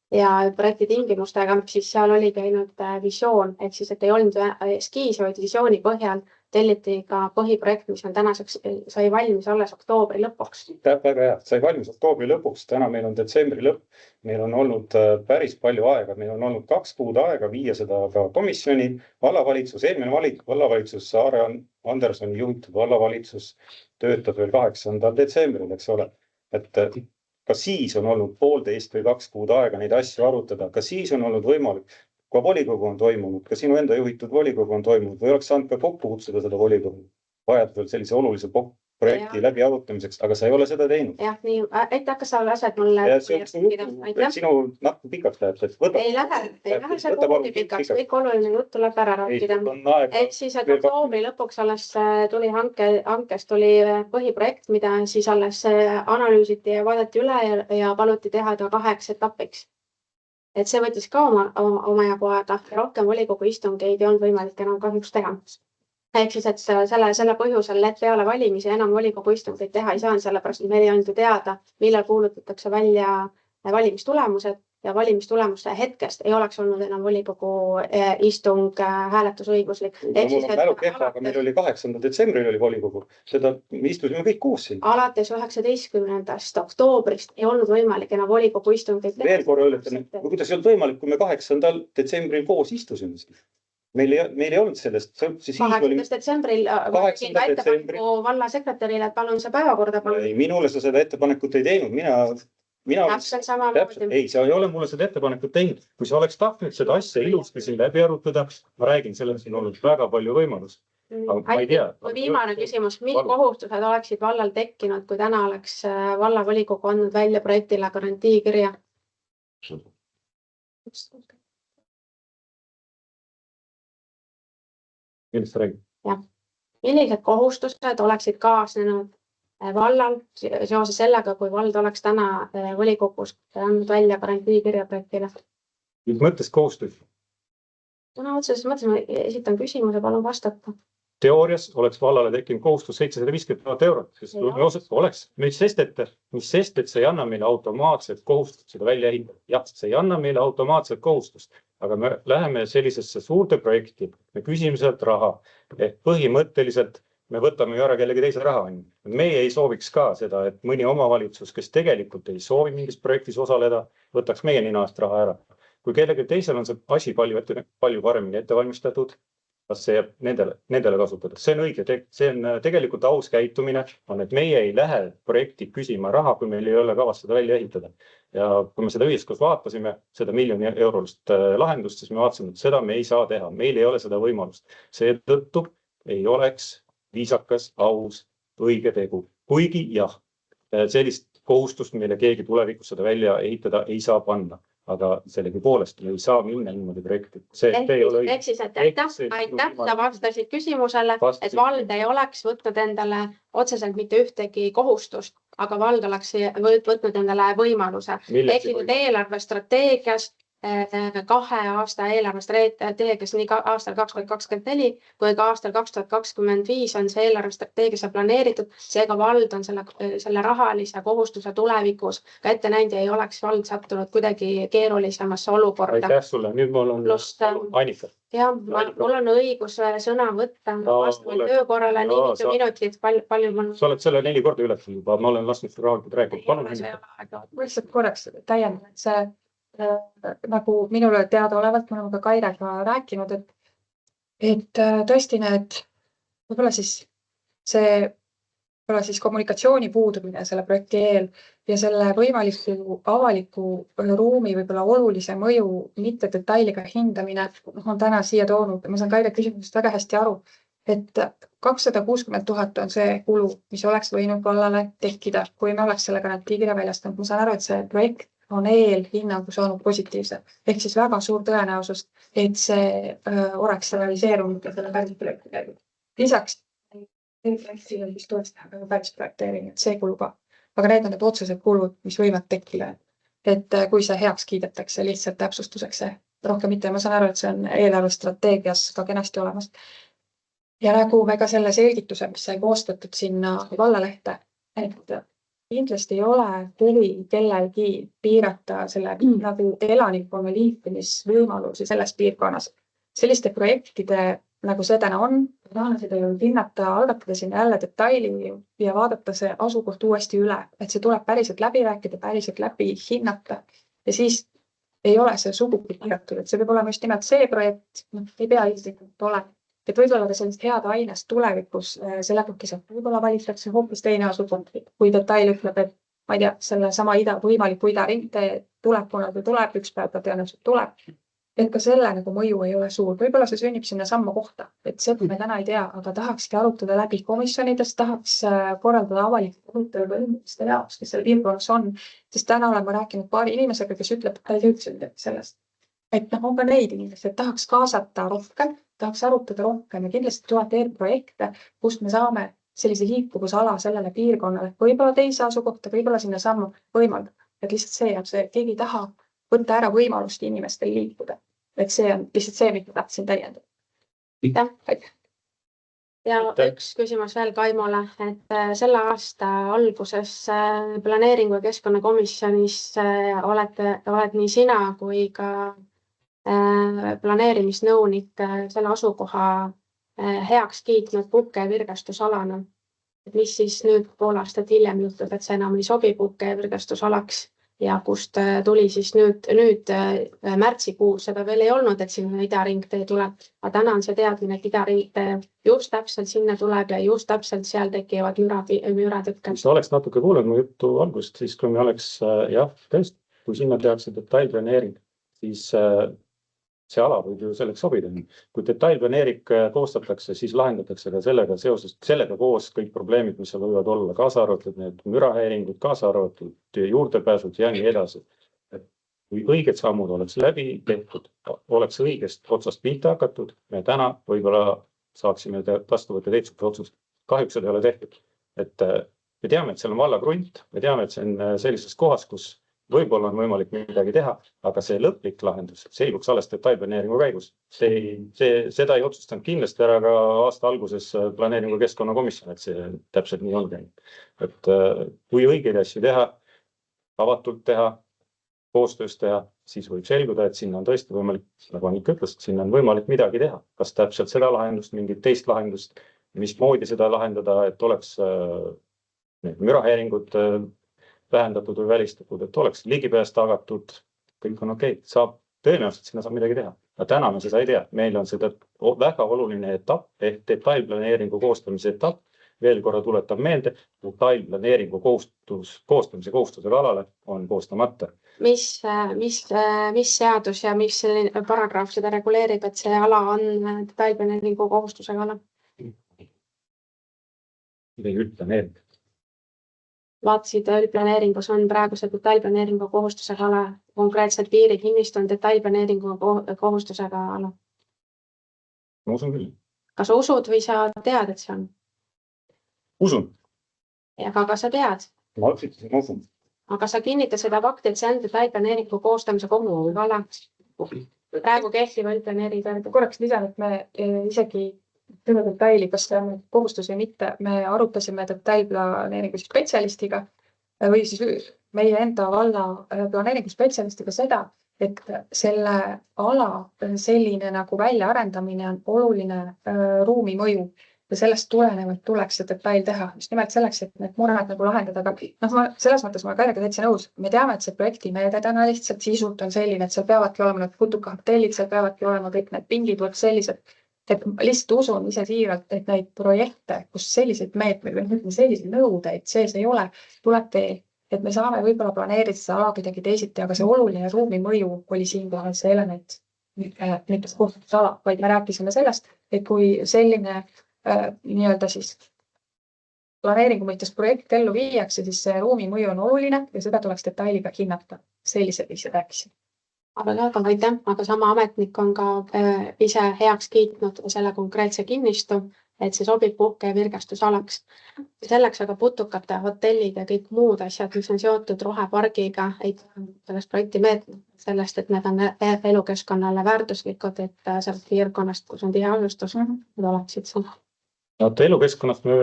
ja projekti tingimustega, siis seal oligi ainult visioon, ehk siis, et ei olnud eskiisi, vaid visiooni põhjal telliti ka põhiprojekt, mis on tänaseks sai valmis alles oktoobri lõpuks. Väga hea, sai valmis oktoobri lõpuks, täna meil on detsembri lõpp. Meil on olnud päris palju aega, meil on olnud 2 kuud aega viia seda ka komisjoni, vallavalitsus, eelmine vallavalitsus, Saare Andersoni juhitud vallavalitsus töötab veel 8. detsembril, eks ole. Et ka siis on olnud 1,5 või 2 kuud aega neid asju arutada, ka siis on olnud võimalik. Kui volikogu on toimunud, ka sinu enda juhitud volikogu on toimunud või oleks saanud ka kokku kutsuda seda volikogu vajadusel sellise olulise projekti läbi arutamiseks, aga sa ei ole seda teinud. Jah, nii, aitäh, kas sa lased mulle? Sinu natuke pikaks läheb. Ei lähe see kuhugi pikaks, kõik oluline jutt tuleb ära rääkida. Et siis, et oktoobri lõpuks alles tuli hankest tuli põhiprojekt, mida siis alles analüüsiti ja vaadati üle ja paluti teha ta 2 etapiks. Et see võttis ka omajagu aega ja rohkem volikogu istungeid ei olnud võimalik enam kahjuks teha. Ehk siis, et selle põhjusel, et peale valimisi enam volikogu istungeid teha ei saanud, sellepärast meil ei olnud ju teada, millal kuulutatakse välja valimistulemused ja valimistulemuste hetkest ei oleks olnud enam volikogu istung hääletusõiguslik. Aga meil oli 8. detsembril oli volikogu, seda istusime kõik koos siin. Alates 19. oktoobrist ei olnud võimalik enam volikogu istungeid teha. Veel korra ütlen, kuidas ei olnud võimalik, kui me 8. detsembril koos istusime siin. Meil ei olnud sellest. 8. detsembril tegin ka ettepaneku valla sekretärile, et palun see päevakorda. Ei, minule sa seda ettepanekut ei teinud. Ei, sa ei ole mulle seda ettepanekut teinud. Kui sa oleks tahtnud seda asja ilusti siin läbi arutada, ma räägin, sellel siin olnud väga palju võimalus. Ma ei tea. Viimane küsimus, mis kohustused oleksid vallal tekkinud, kui täna oleks vallavolikogu andnud välja projektile garantiikirja? Millest sa räägid? Jah. Millised kohustused oleksid kaasnenud vallal seoses sellega, kui vald oleks täna volikogus andnud välja garantiikirja projektile? Mis mõttes kohustus? Täna otseses mõttes ma esitan küsimuse, palun vastata. Teoorias oleks vallale tekkinud kohustus 750 000 €. Oleks, mis sest, et see ei anna meile automaatset kohustust seda välja ehitada. Jah, see ei anna meile automaatset kohustust, aga me läheme sellisesse suurte projekti, me küsime sealt raha, ehk põhimõtteliselt me võtame ju ära kellegi teise raha. Meie ei sooviks ka seda, et mõni omavalitsus, kes tegelikult ei soovi mingis projektis osaleda, võtaks meie ninast raha ära. Kui kellegi teisel on see asi palju paremini ette valmistatud, kas see jääb nendele kasutada. See on õige, see on tegelikult aus käitumine, on, et meie ei lähe projekti küsima raha, kui meil ei ole kavas seda välja ehitada. Ja kui me seda ühiskoos vaatasime, seda €1 miljoni lahendust, siis me vaatasime, et seda me ei saa teha. Meil ei ole seda võimalust. Seetõttu ei oleks viisakas, aus, õige tegu. Kuigi jah, sellist kohustust meile keegi tulevikus seda välja ehitada ei saa panna. Aga sellegi poolest me ei saa minna niimoodi projekti. Ehk siis, et aitäh, sa vastasid küsimusele, et vald ei oleks võtnud endale otseselt mitte ühtegi kohustust, aga vald oleks võtnud endale võimaluse. Ehk siis, et eelarvestrateegias 2 aasta eelarvestrateegias nii aastal 2024 kui ka aastal 2025 on see eelarvestrateegiasse planeeritud, seega vald on selle rahalise kohustuse tulevikus ka ette näinud ja ei oleks vald sattunud kuidagi keerulisemasse olukorda. Aitäh sulle, nüüd mul on Annika. Jah, mul on õigus sõna võtta vastavalt töökorrale nii mitu minutit, palju mul... Sa oled selle 4 korda ületanud juba, ma olen lasknud seda rahulikult rääkida. Palun, Annika. Lihtsalt korraks täiendan, et see nagu minule teadaolevalt, me oleme ka Kairega rääkinud, et tõesti need, võib-olla siis kommunikatsiooni puudumine selle projekti eel ja selle võimaliku avaliku ruumi võib-olla olulise mõju mitte detailiga hindamine on täna siia toonud. Ma saan Kaire küsimusest väga hästi aru, et 260 000 on see kulu, mis oleks võinud vallale tekkida, kui me oleks selle garantiikirja väljastanud. Ma saan aru, et see projekt on eelhinnangu saanud positiivse. Ehk siis väga suur tõenäosus, et see oleks realiseerunud ja selle päris projekti käinud. Lisaks, projekti on vist tuleks teha ka päris projekteering, et see kulu ka. aga need on need otsesed kulud, mis võivad tekkida. Et kui see heaks kiidetakse lihtsalt täpsustuseks, rohkem mitte, ma saan aru, et see on eelarvestrateegias ka kenasti olemas. Ja nagu me ka selle selgituse, mis sai koostatud sinna vallalehte, et kindlasti ei ole huvi kellelgi piirata selle nagu elanikkonna liikumisvõimalusi selles piirkonnas. Selliste projektide nagu see täna on, tahan seda ju hinnata, algatada sinna jälle detaili ja vaadata see asukoht uuesti üle, et see tuleb päriselt läbi rääkida, päriselt läbi hinnata ja siis ei ole see sugugi piiratud, et see peab olema just nimelt see projekt, ei pea ilmselt olema. Et võib-olla ka sellist head ainest tulevikus sellega saab, võib-olla valitakse hoopis teine asukoht, kui detail ütleb, et ma ei tea, selle sama võimaliku idaringtee tuleb, kuna ta tuleb, üks päev ta tõenäoliselt tuleb. Et ka selle nagu mõju ei ole suur, võib-olla see sünnib sinna samma kohta, et seda me täna ei tea, aga tahakski arutada läbi komisjonides, tahaks korraldada avalikult arutelu inimeste jaoks, kes seal piirkonnas on, sest täna olen ma rääkinud paari inimesega, kes ütleb, et ta ei üldse midagi sellest. Et on ka neid inimesi, et tahaks kaasata rohkem, tahaks arutada rohkem ja kindlasti tuleb projekte, kust me saame sellise liikuvusala sellele piirkonnale, võib-olla teise asukohta, võib-olla sinna sammu võimaldada. Et lihtsalt see jääb see, keegi ei taha võtta ära võimalust inimestel liikuda. Et see on lihtsalt see, mida tahtsin täiendada. Aitäh. Ja üks küsimus veel Kaimole, et selle aasta alguses planeeringu ja keskkonnakomisjonis oled nii sina kui ka planeerimisnõunik selle asukoha heaks kiitnud puhke- ja virgastusalana. Et mis siis nüüd pool aastat hiljem juhtub, et see enam ei sobi puhke- ja virgastusalaks ja kust tuli siis nüüd märtsikuus, seda veel ei olnud, et sinna idaringtee tuleb. Aga täna on see teadmine, et idaringtee just täpselt sinna tuleb ja just täpselt seal tekivad müratükke. Sa oleks natuke kuulnud mu juttu algust, siis kui me oleks, jah, tõesti, kui sinna tehakse detailplaneering, siis see ala võib ju selleks sobida. Kui detailplaneering koostatakse, siis lahendatakse ka sellega koos kõik probleemid, mis seal võivad olla, kaasa arvatud need mürahäiringud, kaasa arvatud juurdepääsud ja nii edasi. Kui õiged sammud oleks läbi tehtud, oleks õigest otsast pihta hakatud, me täna võib-olla saaksime vastu võtta teistsuguse otsust. Kahjuks seda ei ole tehtud. Et me teame, et seal on vallakrunt, me teame, et see on sellises kohas, kus võib-olla on võimalik midagi teha, aga see lõplik lahendus selguks alles detailplaneeringu käigus. Seda ei otsustanud kindlasti ära ka aasta alguses planeeringu keskkonnakomisjon, et see täpselt nii on käinud. Et kui õigeid asju teha, avatult teha, koostöös teha, siis võib selguda, et sinna on tõesti võimalik, nagu Annika ütles, sinna on võimalik midagi teha. Kas täpselt seda lahendust, mingit teist lahendust, mismoodi seda lahendada, et oleks mürahäiringud vähendatud või välistatud, et oleks ligipääs tagatud, kõik on okei. Tõenäoliselt sinna saab midagi teha. Aga täna me seda ei tea. Meil on seda väga oluline etapp ehk detailplaneeringu koostamise etapp. Veel korra tuletab meelde, detailplaneeringu koostamise kohustusega alale on koostamata. Mis seadus ja mis selline paragrahv seda reguleerib, et see ala on detailplaneeringu kohustusega ala? Midagi üldplaneering. Vaatasid, üldplaneeringus on praeguse detailplaneeringu kohustusega ala, konkreetselt piirikinnistu on detailplaneeringu kohustusega ala. Ma usun küll. Kas usud või sa tead, et see on? Usun. Aga sa tead? Ma usun. Aga sa kinnitad seda fakti, et see on detailplaneeringu koostamise kohustusega ala. Praegu kehtiva üldplaneeringu. Korraks lisan, et me isegi selle detaili, kas see on kohustus või mitte, me arutasime detailplaneeringu spetsialistiga või siis meie enda valla planeeringu spetsialistiga seda, et selle ala selline nagu väljaarendamine on oluline ruumi mõju ja sellest tulenevalt tuleks see detail teha. Just nimelt selleks, et need mured nagu lahendada. Aga selles mõttes ma Kairega täitsa nõus. Me teame, et see projektimeede täna lihtsalt sisult on selline, et seal peavadki olema need putukahotellid, seal peavadki olema kõik need pingid või sellised. Et lihtsalt usun ise siiralt, et neid projekte, kus selliseid meetmeid või selliseid nõudeid sees ei ole, tuleb veel, et me saame võib-olla planeerida seda ala kuidagi teisiti, aga see oluline ruumi mõju oli siinkohal see element, mitte kohtustusala, vaid me rääkisime sellest, et kui selline nii-öelda siis planeeringu mõistes projekt ellu viiakse, siis see ruumi mõju on oluline ja seda tuleks detailiga hinnata. Sellised viisid rääkisin. Aga aitäh, aga sama ametnik on ka ise heaks kiitnud selle konkreetse kinnistu et see sobib puhke- ja virgastusalaks. Selleks aga putukate, hotellid ja kõik muud asjad, mis on seotud rohepargiga, ei tähenda sellest projekti meetmed, sellest, et need on elukeskkonnale väärtuslikud, et sealt piirkonnast, kus on tihe asustus, need oleksid seal. No elukeskkonnast me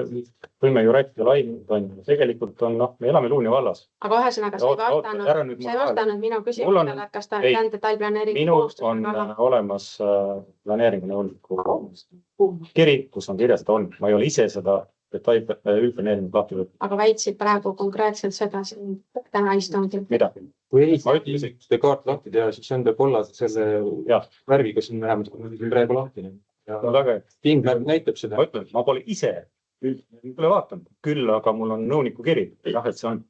võime ju rääkida laiemalt, tegelikult on, me elame Luunja vallas. Aga ühesõnaga, sa ei vastanud minu küsimusele, et kas ta on detailplaneeringu minul on olemas planeeringunõuniku kiri, kus on kirjas, et on. Ma ei ole ise seda üldplaneeringut lahti võtnud. Aga väitsid praegu konkreetselt seda siin täna istungil. Mida? Kui ehitusega kaart lahti teha, siis on ta kollase selle värviga siin vähemalt praegu lahti. Pingvärv näitab seda. Ma ütlen, ma pole ise pole vaatanud, küll aga mul on nõuniku kiri, jah, et see on.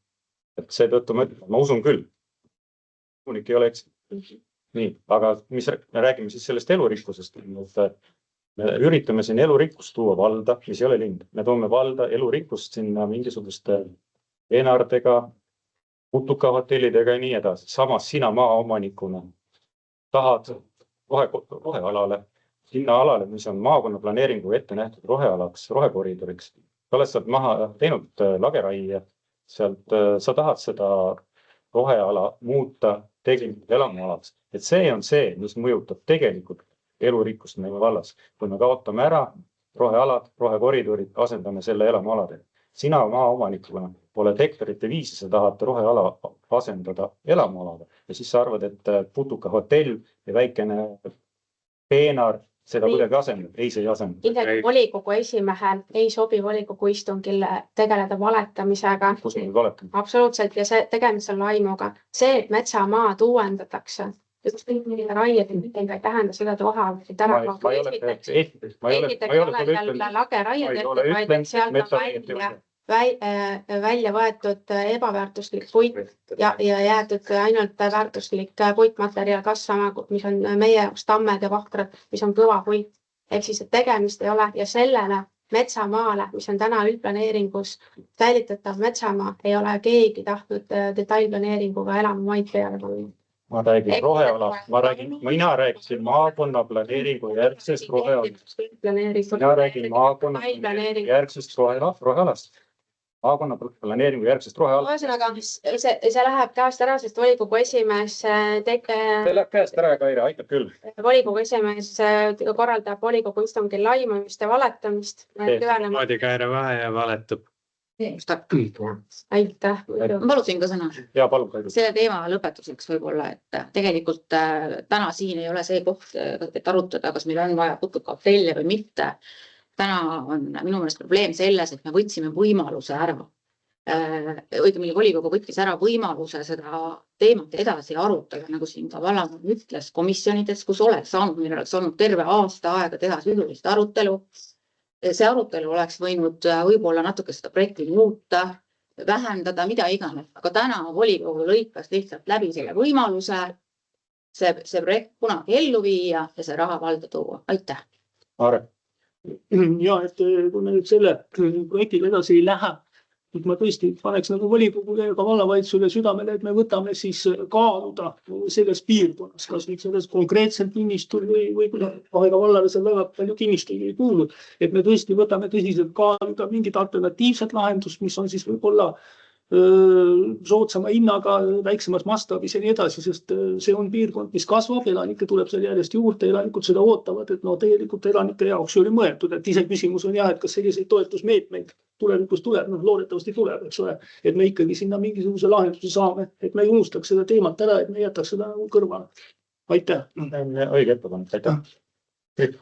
Et seetõttu ma usun küll. Nõunik ei ole eksinud. Nii, aga mis me räägime siis sellest elurikkusest? Me üritame siin elurikkust tuua valda, mis ei ole lind. Me toome valda elurikkust sinna mingisuguste eenardega, putukahotellidega ja nii edasi. Samas sina maaomanikuna tahad rohealale, sinna alale, mis on maakonna planeeringu ette nähtud rohealaks, rohekoridoriks. Sa oled sealt maha teinud lageraie, sealt sa tahad seda roheala muuta tegelikult elamualaks. Et see on see, mis mõjutab tegelikult elurikkust meie vallas. Kui me kaotame ära rohealad, rohekoridorid, asendame selle elamualadega. Sina maaomanikuna pole hektarite viisi, sa tahad roheala asendada elamualaga. Ja siis sa arvad, et putuka hotell ja väikene peenar seda kuidagi asendab. Ei, see ei asendab. Ilmselt volikogu esimehel ei sobi volikogu istungil tegeleda valetamisega. Kus me valetame? Absoluutselt. Ja see tegemist on laimuga. See, et metsamaad uuendatakse, raied ei tähenda seda, et rohealad ära välja võetud ebaväärtuslik puit ja jäetud ainult väärtuslik puitmaterjal kasvama, mis on meie jaoks tammed ja vahtrad, mis on kõva puit. Ehk siis, et tegemist ei ole ja sellele metsamaale, mis on täna üldplaneeringus säilitatav metsamaa, ei ole keegi tahtnud detailplaneeringuga elamumaid peale panna. Ma räägin rohealast, mina rääkisin maakonna planeeringu järgsest rohealast. Mina räägin maakonna planeeringu järgsest rohealast. Maakonna planeeringu järgsest rohealast. Ühesõnaga, see läheb käest ära, sest volikogu esimees See läheb käest ära, Kaire, aitab küll. Volikogu esimees korraldab volikogu istungil laimamist ja valetamist. Maadi Kaire vahe ja valetab. Aitäh. Ma palusin ka sõna. Ja palun, Kaire. Selle teema lõpetuseks võib-olla, et tegelikult täna siin ei ole see koht, et arutada, kas meil on vaja putukahotelle või mitte. Täna on minu meelest probleem selles, et me võtsime võimaluse ära. Õigemini volikogu võttis ära võimaluse seda teemat edasi arutada, nagu siin ka vallavann ütles komisjonides, kus oleks saanud, meil oleks olnud terve aasta aega teha sisulist arutelu. See arutelu oleks võinud võib-olla natuke seda projekti muuta, vähendada, mida iganes. Aga täna volikogu lõikas lihtsalt läbi selle võimaluse see projekt kunagi ellu viia ja see raha valda tuua. Aitäh! Aare. Ja, et kui me nüüd selle projektiga edasi ei lähe, et ma tõesti paneks nagu volikogule ja ka vallavalitsusele südamele, et me võtame siis kaaluda selles piirkonnas, kas nüüd selles konkreetselt kinnistul või Vaega vallale seal väga palju kinnistuid ei kuulnud, et me tõesti võtame tõsiselt kaaluda mingit alternatiivset lahendust, mis on siis võib-olla soodsama hinnaga, väiksemas mastaabis ja nii edasi, sest see on piirkond, mis kasvab, elanikke tuleb seal järjest juurde, elanikud seda ootavad, et tegelikult elanike jaoks oli mõeldud, et ise küsimus on jah, et kas selliseid toetusmeetmeid tulevikus tuleb, loodetavasti tuleb, eks ole, et me ikkagi sinna mingisuguse lahenduse saame, et me ei unustaks seda teemat ära, et me jätaks seda kõrvale. Aitäh! Õige ettepanek, aitäh!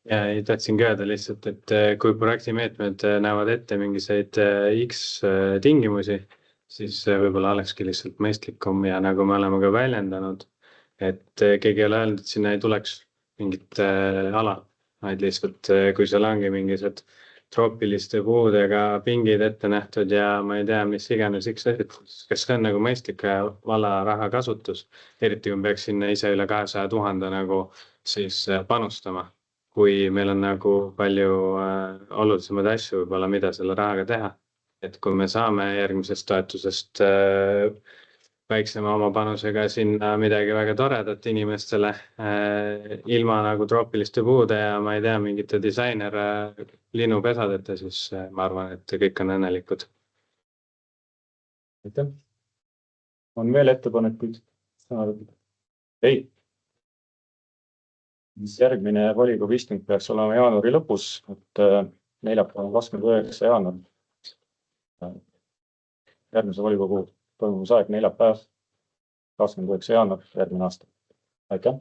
Ja tahtsin öelda lihtsalt, et kui projektimeetmed näevad ette mingiseid X tingimusi, siis võib-olla olekski lihtsalt mõistlikum ja nagu me oleme ka väljendanud, et keegi ei ole öelnud, et sinna ei tuleks mingit ala, vaid lihtsalt kui seal ongi mingised troopiliste puudega pingid ette nähtud ja ma ei tea, mis iganes X asjad, kas see on nagu mõistlik valla raha kasutus, eriti kui me peaks sinna ise üle 200 000 nagu siis panustama. Kui meil on nagu palju olulisemaid asju võib-olla, mida selle rahaga teha. Et kui me saame järgmisest toetusest väiksema oma panusega sinna midagi väga toredat inimestele ilma nagu troopiliste puude ja ma ei tea, mingite disainer linnupesadeta, siis ma arvan, et kõik on õnnelikud. Aitäh. On veel ettepanekuid? Ei. Järgmine volikogu istung peaks olema jaanuari lõpus, et neljapäeval 29. jaanuar. Järgmise volikogu toimumisaeg neljapäev, 29. jaanuar järgmine aasta. Aitäh!